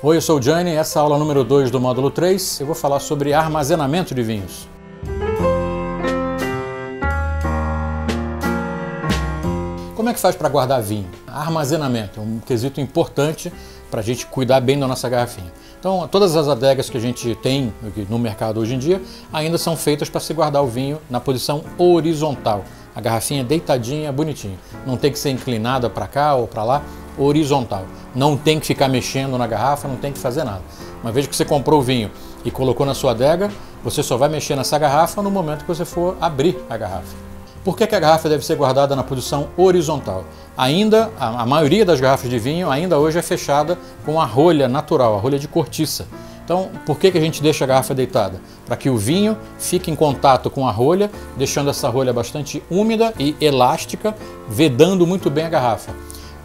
Oi, eu sou o Gianni, essa é a aula número 2 do módulo 3. Eu vou falar sobre armazenamento de vinhos. Como é que faz para guardar vinho? Armazenamento é um quesito importante para a gente cuidar bem da nossa garrafinha. Então, todas as adegas que a gente tem no mercado hoje em dia ainda são feitas para se guardar o vinho na posição horizontal. A garrafinha deitadinha, bonitinha. Não tem que ser inclinada para cá ou para lá, horizontal. Não tem que ficar mexendo na garrafa, não tem que fazer nada. Uma vez que você comprou o vinho e colocou na sua adega, você só vai mexer nessa garrafa no momento que você for abrir a garrafa. Por que a garrafa deve ser guardada na posição horizontal? Ainda, a maioria das garrafas de vinho ainda hoje é fechada com a rolha natural, a rolha de cortiça. Então, por que a gente deixa a garrafa deitada? Para que o vinho fique em contato com a rolha, deixando essa rolha bastante úmida e elástica, vedando muito bem a garrafa.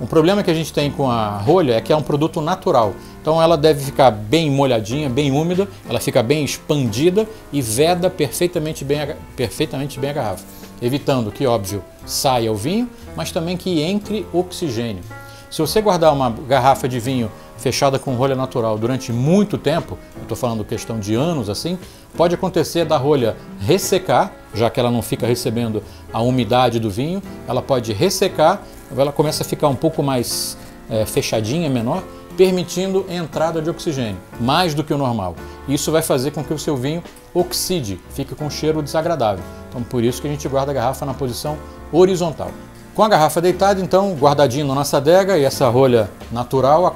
O problema que a gente tem com a rolha é que é um produto natural. Então ela deve ficar bem molhadinha, bem úmida, ela fica bem expandida e veda perfeitamente bem a garrafa. Evitando que, óbvio, saia o vinho, mas também que entre oxigênio. Se você guardar uma garrafa de vinho fechada com rolha natural durante muito tempo, eu estou falando questão de anos assim, pode acontecer da rolha ressecar, já que ela não fica recebendo a umidade do vinho, ela pode ressecar, ela começa a ficar um pouco mais fechadinha, menor, permitindo entrada de oxigênio, mais do que o normal. Isso vai fazer com que o seu vinho oxide, fique com um cheiro desagradável. Então por isso que a gente guarda a garrafa na posição horizontal. Com a garrafa deitada, então, guardadinho na nossa adega e essa rolha natural,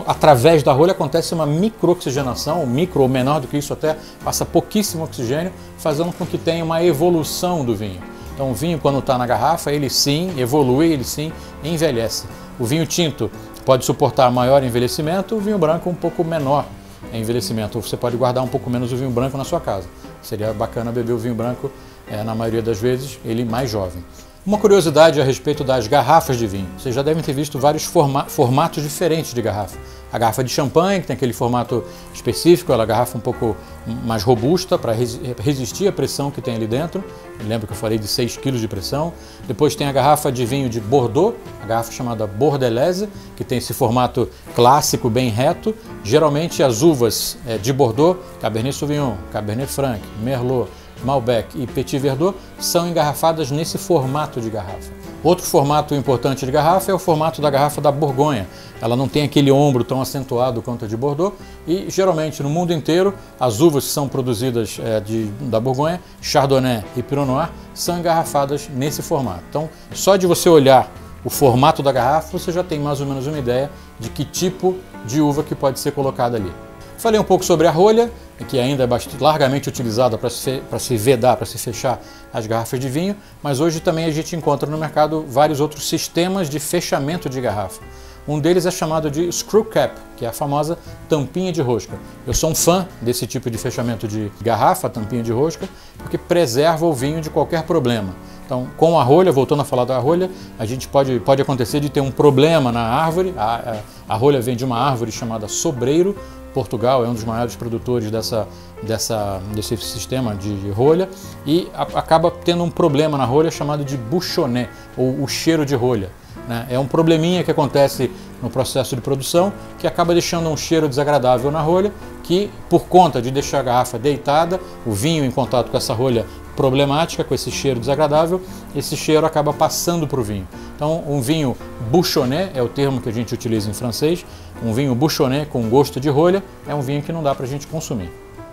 através da rolha acontece uma microoxigenação, micro ou menor do que isso até, passa pouquíssimo oxigênio, fazendo com que tenha uma evolução do vinho. Então o vinho, quando está na garrafa, ele sim evolui, ele sim envelhece. O vinho tinto pode suportar maior envelhecimento, o vinho branco um pouco menor envelhecimento. Você pode guardar um pouco menos o vinho branco na sua casa. Seria bacana beber o vinho branco, na maioria das vezes, ele mais jovem. Uma curiosidade a respeito das garrafas de vinho. Vocês já devem ter visto vários formatos diferentes de garrafa. A garrafa de champanhe, que tem aquele formato específico, ela é a garrafa um pouco mais robusta para resistir à pressão que tem ali dentro. Lembra que eu falei de 6 kg de pressão. Depois tem a garrafa de vinho de Bordeaux, a garrafa chamada Bordelaise, que tem esse formato clássico, bem reto. Geralmente as uvas de Bordeaux, Cabernet Sauvignon, Cabernet Franc, Merlot, Malbec e Petit Verdot são engarrafadas nesse formato de garrafa. Outro formato importante de garrafa é o formato da garrafa da Borgonha. Ela não tem aquele ombro tão acentuado quanto a de Bordeaux e geralmente no mundo inteiro as uvas que são produzidas da Borgonha, Chardonnay e Pinot Noir, são engarrafadas nesse formato. Então, só de você olhar o formato da garrafa, você já tem mais ou menos uma ideia de que tipo de uva que pode ser colocada ali. Falei um pouco sobre a rolha, que ainda é largamente utilizada para se vedar, para se fechar as garrafas de vinho, mas hoje também a gente encontra no mercado vários outros sistemas de fechamento de garrafa. Um deles é chamado de screw cap, que é a famosa tampinha de rosca. Eu sou um fã desse tipo de fechamento de garrafa, tampinha de rosca, porque preserva o vinho de qualquer problema. Então, com a rolha, voltando a falar da rolha, a gente pode acontecer de ter um problema na árvore. A rolha vem de uma árvore chamada sobreiro. Portugal é um dos maiores produtores desse sistema de rolha e acaba tendo um problema na rolha chamado de bouchonnet, ou o cheiro de rolha. É um probleminha que acontece no processo de produção que acaba deixando um cheiro desagradável na rolha, que por conta de deixar a garrafa deitada, o vinho em contato com essa rolha problemática, com esse cheiro desagradável, esse cheiro acaba passando para o vinho. Então um vinho bouchonnet é o termo que a gente utiliza em francês, um vinho bouchonnet com gosto de rolha é um vinho que não dá para a gente consumir.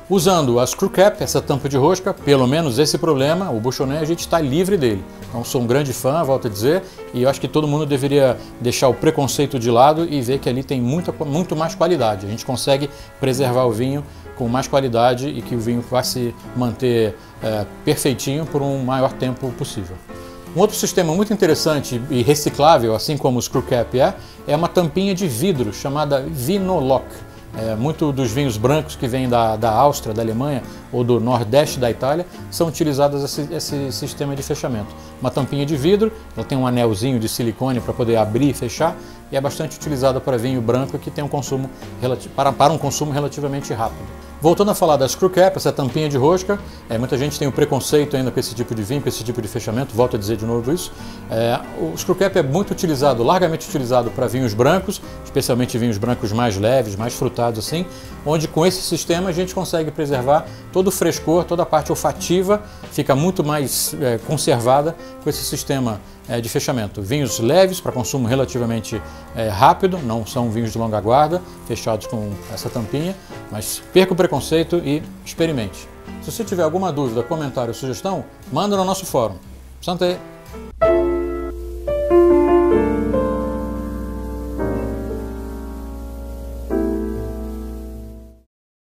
Usando a screw cap, essa tampa de rosca, pelo menos esse problema, o bouchonnet, a gente está livre dele. Então sou um grande fã, volto a dizer, e eu acho que todo mundo deveria deixar o preconceito de lado e ver que ali tem muito mais qualidade. A gente consegue preservar o vinho com mais qualidade e que o vinho vai se manter perfeitinho por um maior tempo possível. Um outro sistema muito interessante e reciclável, assim como o screw cap é uma tampinha de vidro chamada Vinolock. Muito dos vinhos brancos que vêm da Áustria, da Alemanha ou do Nordeste da Itália são utilizados esse sistema de fechamento. Uma tampinha de vidro, ela tem um anelzinho de silicone para poder abrir e fechar e é bastante utilizada para vinho branco que tem um consumo para um consumo relativamente rápido. Voltando a falar da screw cap, essa tampinha de rosca, muita gente tem um preconceito ainda com esse tipo de vinho, com esse tipo de fechamento, volto a dizer de novo isso. O screw cap é muito utilizado, largamente utilizado para vinhos brancos, especialmente vinhos brancos mais leves, mais frutados assim, onde com esse sistema a gente consegue preservar todo o frescor, toda a parte olfativa fica muito mais conservada com esse sistema de fechamento. Vinhos leves para consumo relativamente rápido, não são vinhos de longa guarda, fechados com essa tampinha, mas perca o preconceito e experimente. Se você tiver alguma dúvida, comentário ou sugestão, manda no nosso fórum. Santé!